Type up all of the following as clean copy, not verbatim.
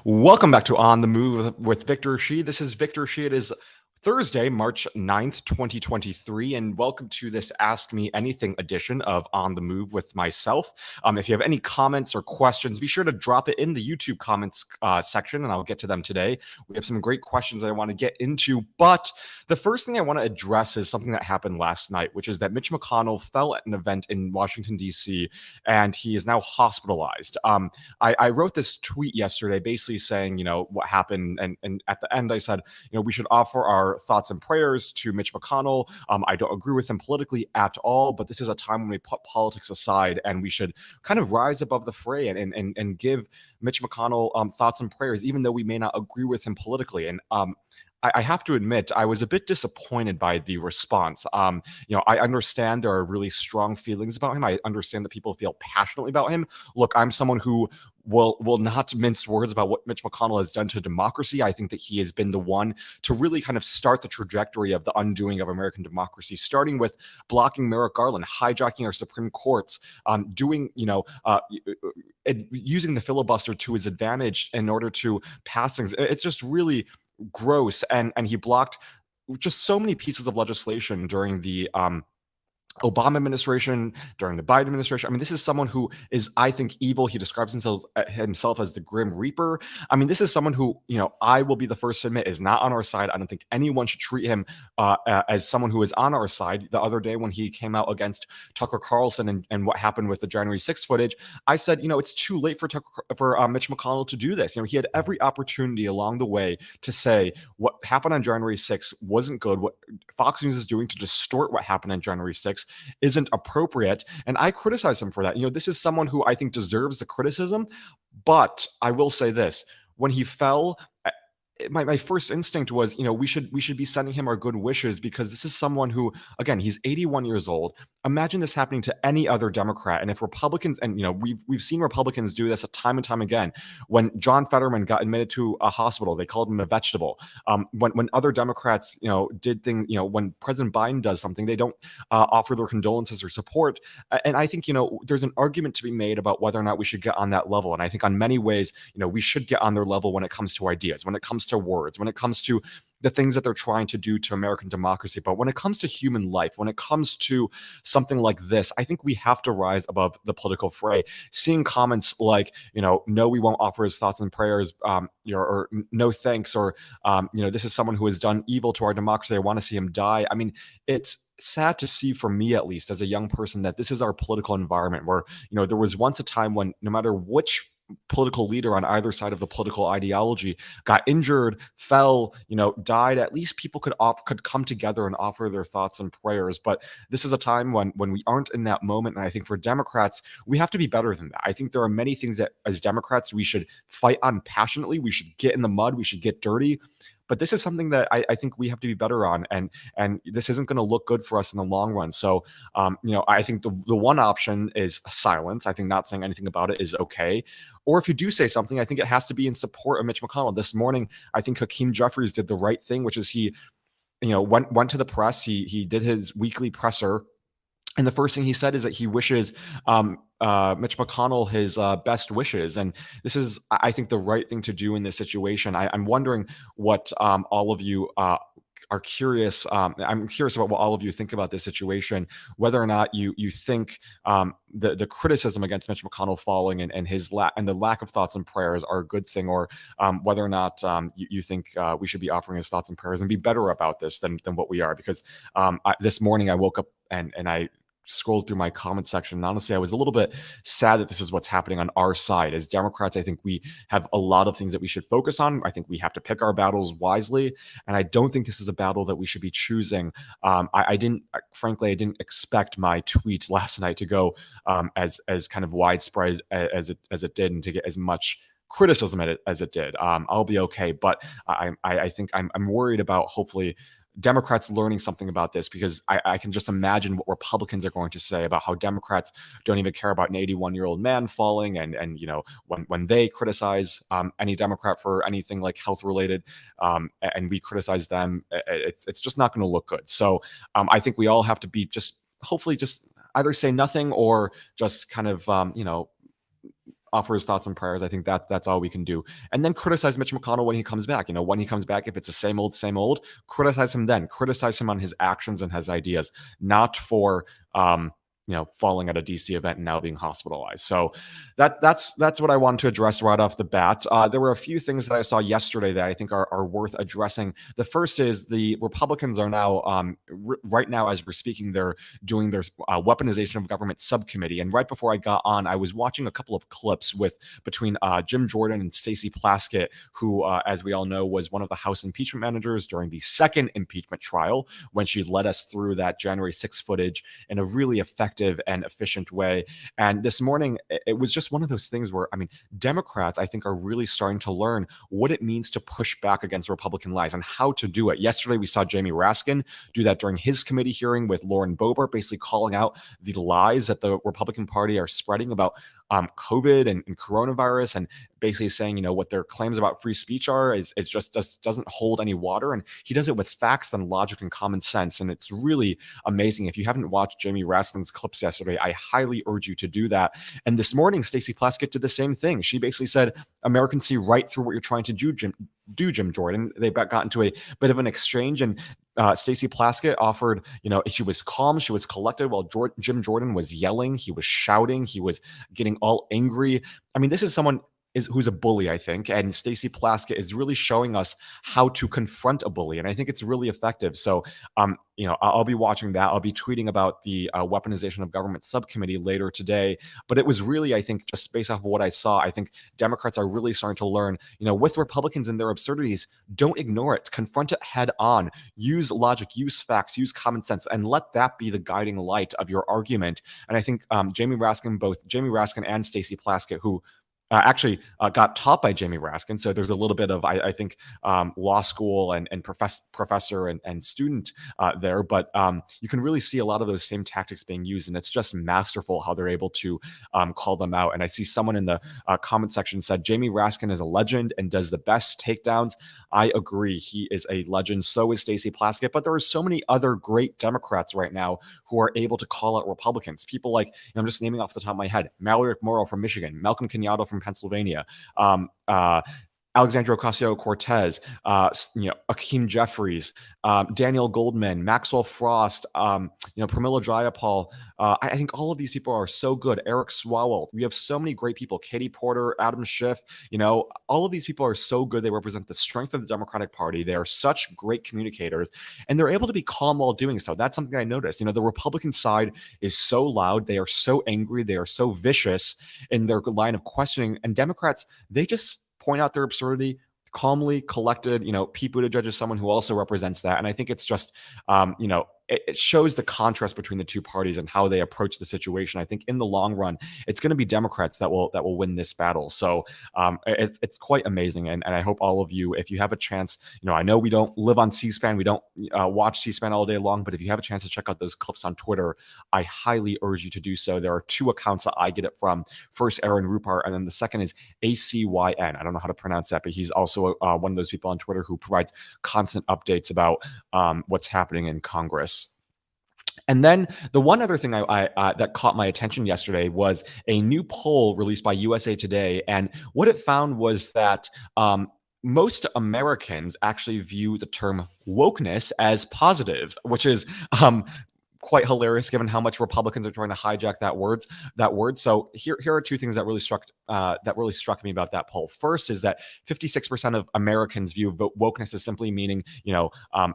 Welcome back to On the Move with Victor Shi. This is Victor Shi. It is Thursday, March 9th, 2023, and welcome to this Ask Me Anything edition of On the Move with myself. If you have any comments or questions, be sure to drop it in the YouTube comments section, and I'll get to them today. We have some great questions I want to get into, but the first thing I want to address is something that happened last night, which is that Mitch McConnell fell at an event in Washington, D.C., and he is now hospitalized. I wrote this tweet yesterday basically saying, what happened. And at the end, I said, we should offer our thoughts and prayers to Mitch McConnell. I don't agree with him politically at all, but this is a time when we put politics aside and we should kind of rise above the fray and give Mitch McConnell thoughts and prayers, even though we may not agree with him politically. And I have to admit, I was a bit disappointed by the response. I understand there are really strong feelings about him. I understand that people feel passionately about him. Look, I'm someone who will not mince words about what Mitch McConnell has done to democracy. I think that he has been the one to really kind of start the trajectory of the undoing of American democracy, starting with blocking Merrick Garland, hijacking our Supreme Courts, using the filibuster to his advantage in order to pass things. It's just really gross, and he blocked just so many pieces of legislation during the Obama administration, during the Biden administration. I mean, this is someone who is, I think, evil. He describes himself as the Grim Reaper. I mean, this is someone who, I will be the first to admit is not on our side. I don't think anyone should treat him as someone who is on our side. The other day when he came out against Tucker Carlson and what happened with the January 6th footage, I said, it's too late for Mitch McConnell to do this. He had every opportunity along the way to say what happened on January 6th wasn't good. What Fox News is doing to distort what happened on January 6th isn't appropriate. And I criticize him for that. This is someone who I think deserves the criticism. But I will say this: when he fell, my first instinct was, we should be sending him our good wishes, because this is someone who, again, he's 81 years old. Imagine this happening to any other Democrat. And if Republicans, and we've seen Republicans do this time and time again. When John Fetterman got admitted to a hospital, they called him a vegetable. When other Democrats, did things, when President Biden does something, they don't offer their condolences or support. And I think, there's an argument to be made about whether or not we should get on that level. And I think on many ways, we should get on their level when it comes to ideas, when it comes to words, when it comes to the things that they're trying to do to American democracy. But when it comes to human life, when it comes to something like this, I think we have to rise above the political fray. Seeing comments like, no, we won't offer his thoughts and prayers, or no thanks, or, this is someone who has done evil to our democracy. I want to see him die. I mean, it's sad to see, for me at least, as a young person, that this is our political environment where, there was once a time when no matter which political leader on either side of the political ideology got injured, fell, died, at least people could come together and offer their thoughts and prayers. But this is a time when we aren't in that moment. And I think for Democrats, we have to be better than that. I think there are many things that as Democrats we should fight on passionately. We should get in the mud. We should get dirty. But this is something that I think we have to be better on, and this isn't going to look good for us in the long run. So, I think the one option is silence. I think not saying anything about it is okay. Or if you do say something, I think it has to be in support of Mitch McConnell. This morning, I think Hakeem Jeffries did the right thing, which is he, went to the press. He did his weekly presser. And the first thing he said is that he wishes Mitch McConnell his best wishes. And this is, I think, the right thing to do in this situation. I'm wondering what all of you are curious. I'm curious about what all of you think about this situation, whether or not you think the criticism against Mitch McConnell falling and his and the lack of thoughts and prayers are a good thing, or whether or not you think we should be offering his thoughts and prayers and be better about this than what we are. Because this morning I woke up and I scrolled through my comment section, and honestly, I was a little bit sad that this is what's happening on our side. As Democrats, I think we have a lot of things that we should focus on. I think we have to pick our battles wisely, and I don't think this is a battle that we should be choosing. Frankly, I didn't expect my tweet last night to go as kind of widespread as it did, and to get as much criticism as it did. I'll be okay, but I think I'm worried about, hopefully, Democrats learning something about this, because I can just imagine what Republicans are going to say about how Democrats don't even care about an 81-year-old man falling, and when they criticize any Democrat for anything like health related, and we criticize them, it's just not going to look good. So I think we all have to be hopefully just either say nothing or just kind of offer his thoughts and prayers. I think that's all we can do. And then criticize Mitch McConnell when he comes back. When he comes back, if it's the same old, criticize him then. Criticize him on his actions and his ideas, not for falling at a DC event and now being hospitalized. So that's what I wanted to address right off the bat. There were a few things that I saw yesterday that I think are worth addressing. The first is the Republicans are now, right now as we're speaking, they're doing their weaponization of government subcommittee. And right before I got on, I was watching a couple of clips between Jim Jordan and Stacey Plaskett, who, as we all know, was one of the House impeachment managers during the second impeachment trial when she led us through that January 6th footage in a really effective and efficient way. And this morning, it was just one of those things where, Democrats, I think, are really starting to learn what it means to push back against Republican lies and how to do it. Yesterday, we saw Jamie Raskin do that during his committee hearing with Lauren Boebert, basically calling out the lies that the Republican Party are spreading about COVID and coronavirus, and basically saying, what their claims about free speech are is just doesn't hold any water. And he does it with facts and logic and common sense. And it's really amazing. If you haven't watched Jamie Raskin's clips yesterday, I highly urge you to do that. And this morning, Stacey Plaskett did the same thing. She basically said, Americans see right through what you're trying to do, Jim Jordan. They got into a bit of an exchange, and Stacey Plaskett offered, she was calm, she was collected, while Jim Jordan was yelling, he was shouting, he was getting all angry. This is someone who's a bully, I think, and Stacey Plaskett is really showing us how to confront a bully, and I think it's really effective. So, I'll be watching that. I'll be tweeting about the weaponization of government subcommittee later today. But it was really, I think, just based off of what I saw, I think Democrats are really starting to learn, with Republicans and their absurdities, don't ignore it. Confront it head on. Use logic, use facts, use common sense, and let that be the guiding light of your argument. And I think both Jamie Raskin and Stacey Plaskett, who actually got taught by Jamie Raskin. So there's a little bit of, I think, law school and professor and student there. But you can really see a lot of those same tactics being used. And it's just masterful how they're able to call them out. And I see someone in the comment section said, Jamie Raskin is a legend and does the best takedowns. I agree. He is a legend. So is Stacey Plaskett. But there are so many other great Democrats right now who are able to call out Republicans. People like, I'm just naming off the top of my head, Mallory McMorrow from Michigan, Malcolm Kenyatta from Pennsylvania, Alexandria Ocasio-Cortez, Akeem Jeffries, Daniel Goldman, Maxwell Frost, Pramila Jayapal. I think all of these people are so good. Eric Swalwell. We have so many great people. Katie Porter, Adam Schiff. All of these people are so good. They represent the strength of the Democratic Party. They are such great communicators, and they're able to be calm while doing so. That's something I noticed. The Republican side is so loud. They are so angry. They are so vicious in their line of questioning. And Democrats, they just point out their absurdity, calmly collected. Pete Buttigieg is someone who also represents that. And I think it's just, it shows the contrast between the two parties and how they approach the situation. I think in the long run, it's going to be Democrats that will win this battle. So it's quite amazing. And I hope all of you, if you have a chance, I know we don't live on C-SPAN. We don't watch C-SPAN all day long. But if you have a chance to check out those clips on Twitter, I highly urge you to do so. There are two accounts that I get it from. First, Aaron Rupar, and then the second is ACYN. I don't know how to pronounce that, but he's also one of those people on Twitter who provides constant updates about what's happening in Congress. And then the one other thing that caught my attention yesterday was a new poll released by USA Today. And what it found was that most Americans actually view the term wokeness as positive, which is quite hilarious given how much Republicans are trying to hijack that word. So here are two things that really struck me about that poll. First is that 56% of Americans view wokeness as simply meaning,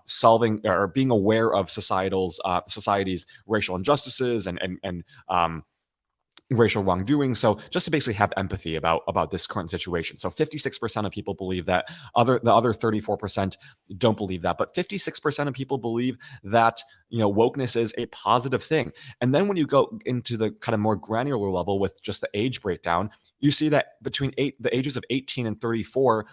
solving or being aware of society's racial injustices and racial wrongdoing. So just to basically have empathy about this current situation. So 56% of people believe that. The other 34% don't believe that. But 56% of people believe that wokeness is a positive thing. And then when you go into the kind of more granular level with just the age breakdown, you see that between the ages of 18 and 34,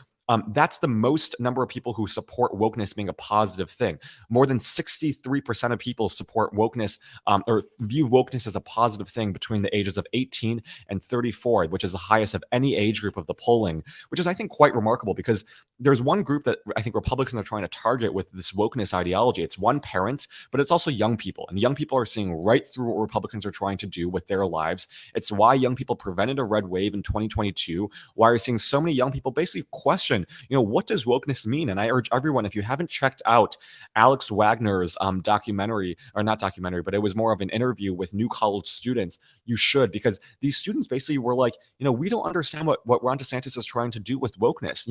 that's the most number of people who support wokeness being a positive thing. More than 63% of people support wokeness or view wokeness as a positive thing between the ages of 18 and 34, which is the highest of any age group of the polling, which is, I think, quite remarkable because there's one group that I think Republicans are trying to target with this wokeness ideology. It's one, parents, but it's also young people. And young people are seeing right through what Republicans are trying to do with their lives. It's why young people prevented a red wave in 2022, why you're seeing so many young people basically question, what does wokeness mean? And I urge everyone, if you haven't checked out Alex Wagner's documentary, or not documentary, but it was more of an interview with new college students, you should, because these students basically were like, we don't understand what Ron DeSantis is trying to do with wokeness.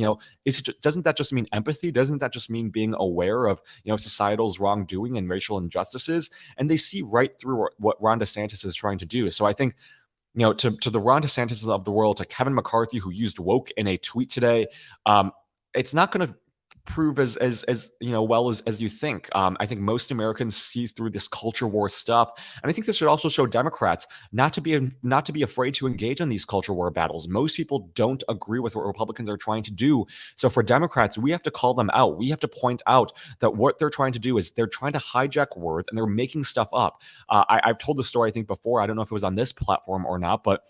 Doesn't that just mean empathy? Doesn't that just mean being aware of, societal's wrongdoing and racial injustices? And they see right through what Ron DeSantis is trying to do. So I think, to the Ron DeSantis of the world, to Kevin McCarthy, who used woke in a tweet today, it's not going to prove as well as you think. I think most Americans see through this culture war stuff, and I think this should also show Democrats not to be afraid to engage in these culture war battles. Most people don't agree with what Republicans are trying to do, so for Democrats, we have to call them out. We have to point out that what they're trying to do is they're trying to hijack words and they're making stuff up. I've told the story, I think, before. I don't know if it was on this platform or not, but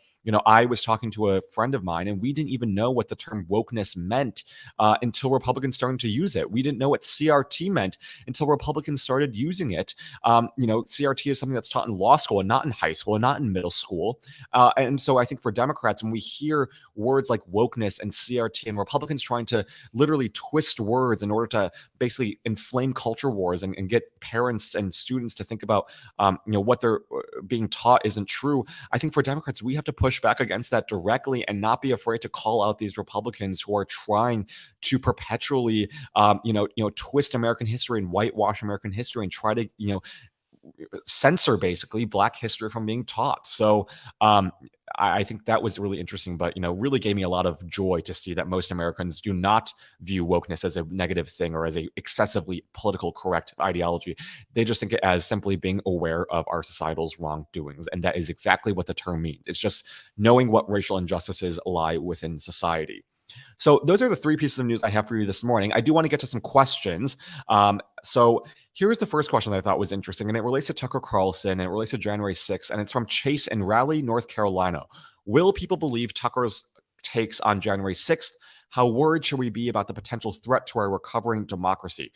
I was talking to a friend of mine, and we didn't even know what the term wokeness meant until Republicans started to use it. We didn't know what CRT meant until Republicans started using it. CRT is something that's taught in law school and not in high school and not in middle school. And so I think for Democrats, when we hear words like wokeness and CRT and Republicans trying to literally twist words in order to basically inflame culture wars and get parents and students to think about, what they're being taught isn't true, I think for Democrats, we have to push back against that directly and not be afraid to call out these Republicans who are trying to perpetually, twist American history and whitewash American history and try to, censor basically Black history from being taught. So I think that was really interesting, but really gave me a lot of joy to see that most Americans do not view wokeness as a negative thing or as a excessively political correct ideology. They just think it as simply being aware of our societal's wrongdoings, and that is exactly what the term means. It's just knowing what racial injustices lie within society. So those are the three pieces of news I have for you this morning. I do want to get to some questions. So here's the first question that I thought was interesting, and it relates to Tucker Carlson, and it relates to January 6th, and it's from Chase in Raleigh, North Carolina. Will people believe Tucker's takes on January 6th? How worried should we be about the potential threat to our recovering democracy?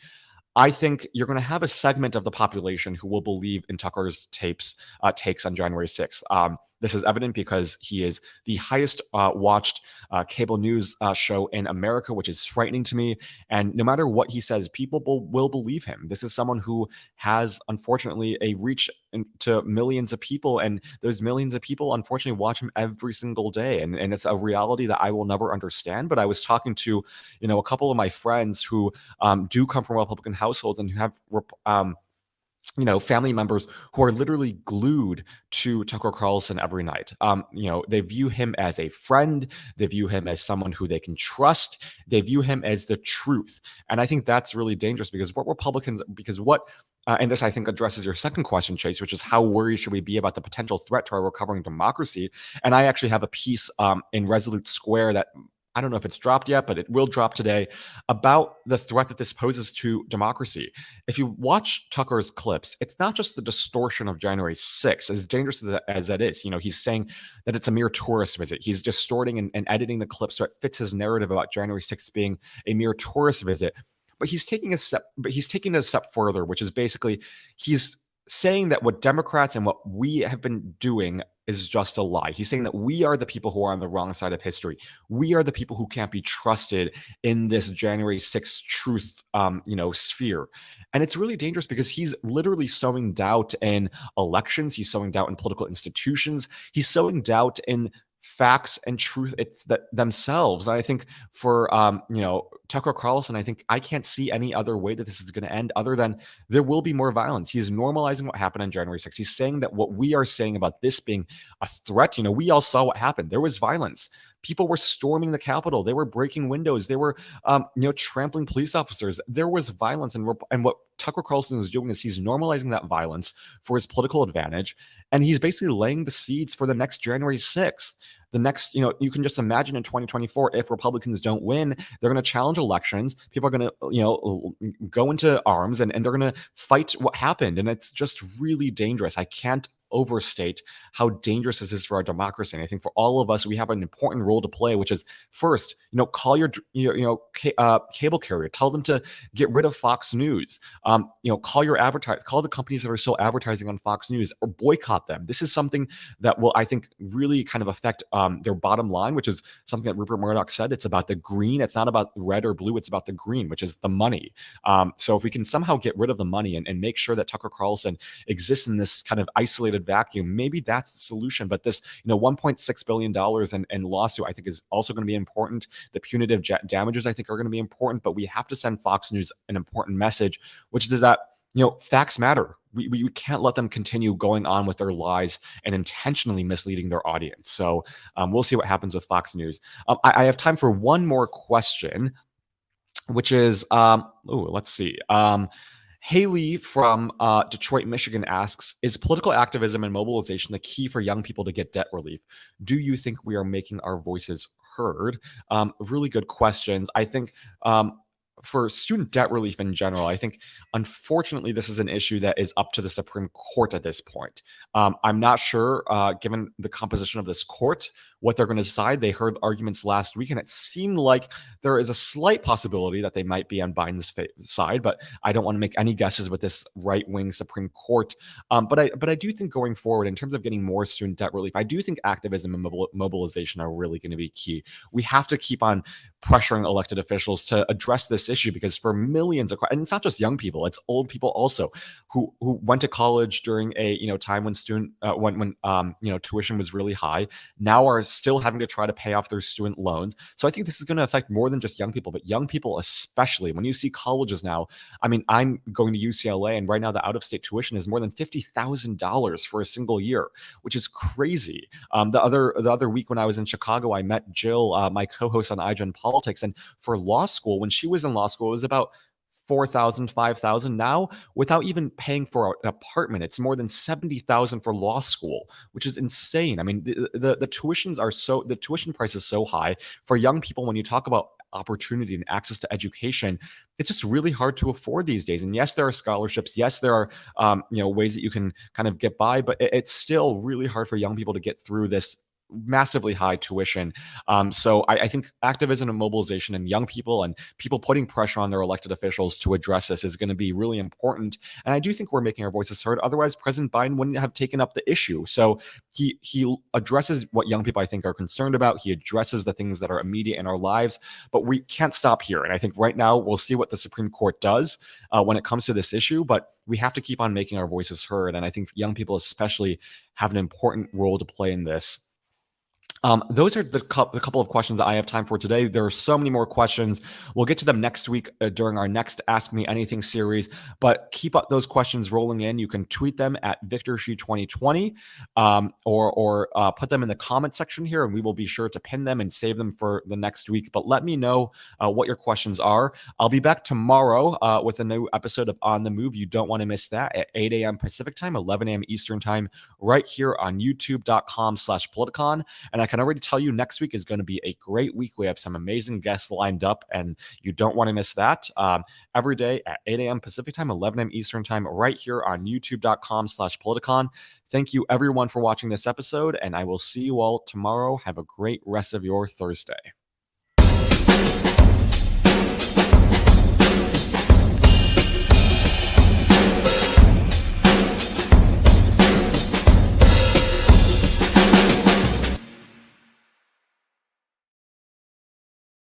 I think you're going to have a segment of the population who will believe in Tucker's takes on January 6th. This is evident because he is the highest watched cable news show in America, which is frightening to me. And no matter what he says, people will believe him. This is someone who has, unfortunately, a reach to millions of people. And those millions of people, unfortunately, watch him every single day. And it's a reality that I will never understand. But I was talking to, a couple of my friends who do come from Republican households and who have family members who are literally glued to Tucker Carlson every night. They view him as a friend. They view him as someone who they can trust. They view him as the truth. And I think that's really dangerous because and this, I think, addresses your second question, Chase, which is how worried should we be about the potential threat to our recovering democracy? And I actually have a piece in Resolute Square that I don't know if it's dropped yet, but it will drop today, about the threat that this poses to democracy. If you watch Tucker's clips, it's not just the distortion of January 6th, as dangerous as that is. He's saying that it's a mere tourist visit. He's distorting and editing the clip so it fits his narrative about January 6th being a mere tourist visit. But he's taking it a step further, which is basically he's saying that what Democrats and what we have been doing is just a lie. He's saying that we are the people who are on the wrong side of history. We are the people who can't be trusted in this January 6th truth, sphere. And it's really dangerous because he's literally sowing doubt in elections. He's sowing doubt in political institutions. He's sowing doubt in facts and truth themselves. And I think for Tucker Carlson, I think I can't see any other way that this is going to end other than there will be more violence. He's normalizing what happened on January 6th. He's saying that what we are saying about this being a threat, we all saw what happened. There was violence. People were storming the Capitol. They were breaking windows. They were, trampling police officers. There was violence. And what Tucker Carlson is doing is he's normalizing that violence for his political advantage. And he's basically laying the seeds for the next January 6th. the next, you can just imagine in 2024, if Republicans don't win, they're going to challenge elections. People are going to, go into arms, and they're going to fight what happened. And it's just really dangerous. I can't overstate how dangerous this is for our democracy. And I think for all of us, we have an important role to play, which is first, call cable carrier, tell them to get rid of Fox News. Call the companies that are still advertising on Fox News, or boycott them. This is something that will, I think, really kind of affect their bottom line, which is something that Rupert Murdoch said. It's about the green. It's not about red or blue. It's about the green, which is the money. So if we can somehow get rid of the money and make sure that Tucker Carlson exists in this kind of isolated vacuum, maybe that's the solution. But this, $1.6 billion in lawsuit, I think, is also going to be important. The punitive damages, I think, are going to be important. But we have to send Fox News an important message, which is that, facts matter. We can't let them continue going on with their lies and intentionally misleading their audience. So we'll see what happens with Fox News. I have time for one more question, which is, let's see. Haley from Detroit, Michigan asks, is political activism and mobilization the key for young people to get debt relief? Do you think we are making our voices heard? Really good questions. I think for student debt relief in general, I think, unfortunately, this is an issue that is up to the Supreme Court at this point. I'm not sure, given the composition of this court, what they're going to decide. They heard arguments last week, and it seemed like there is a slight possibility that they might be on Biden's side, but I don't want to make any guesses with this right-wing Supreme Court. But I do think going forward, in terms of getting more student debt relief, I do think activism and mobilization are really going to be key. We have to keep on pressuring elected officials to address this issue, because for millions of, and it's not just young people, it's old people also, who went to college during a time when tuition was really high, now are still having to try to pay off their student loans. So I think this is going to affect more than just young people, but young people especially. When you see colleges now, I mean, I'm going to UCLA, and right now the out-of-state tuition is more than $50,000 for a single year, which is crazy. The other week when I was in Chicago, I met Jill, my co-host on iGen Politics, and for law school, when she was in law school, it was about $4,000, $5,000. Now, without even paying for an apartment, it's more than $70,000 for law school, which is insane. I mean, the tuition price is so high for young people. When you talk about opportunity and access to education, it's just really hard to afford these days. And yes, there are scholarships. Yes, there are ways that you can kind of get by, but it's still really hard for young people to get through this massively high tuition. So I think activism and mobilization and young people and people putting pressure on their elected officials to address this is going to be really important. And I do think we're making our voices heard. Otherwise, President Biden wouldn't have taken up the issue. So he addresses what young people, I think, are concerned about. He addresses the things that are immediate in our lives, but we can't stop here. And I think right now we'll see what the Supreme Court does when it comes to this issue, but we have to keep on making our voices heard. And I think young people especially have an important role to play in this. Those are the couple of questions that I have time for today. There are so many more questions. We'll get to them next week during our next Ask Me Anything series, but keep up those questions rolling in. You can tweet them at VictorShi2020 or put them in the comment section here, and we will be sure to pin them and save them for the next week. But let me know what your questions are. I'll be back tomorrow with a new episode of On the Move. You don't want to miss that at 8 a.m. Pacific time, 11 a.m. Eastern time, right here on youtube.com/Politicon. And I can already tell you next week is going to be a great week. We have some amazing guests lined up, and you don't want to miss that. Every day at 8 a.m. Pacific time, 11 a.m. Eastern time, right here on youtube.com/Politicon. Thank you, everyone, for watching this episode, and I will see you all tomorrow. Have a great rest of your Thursday.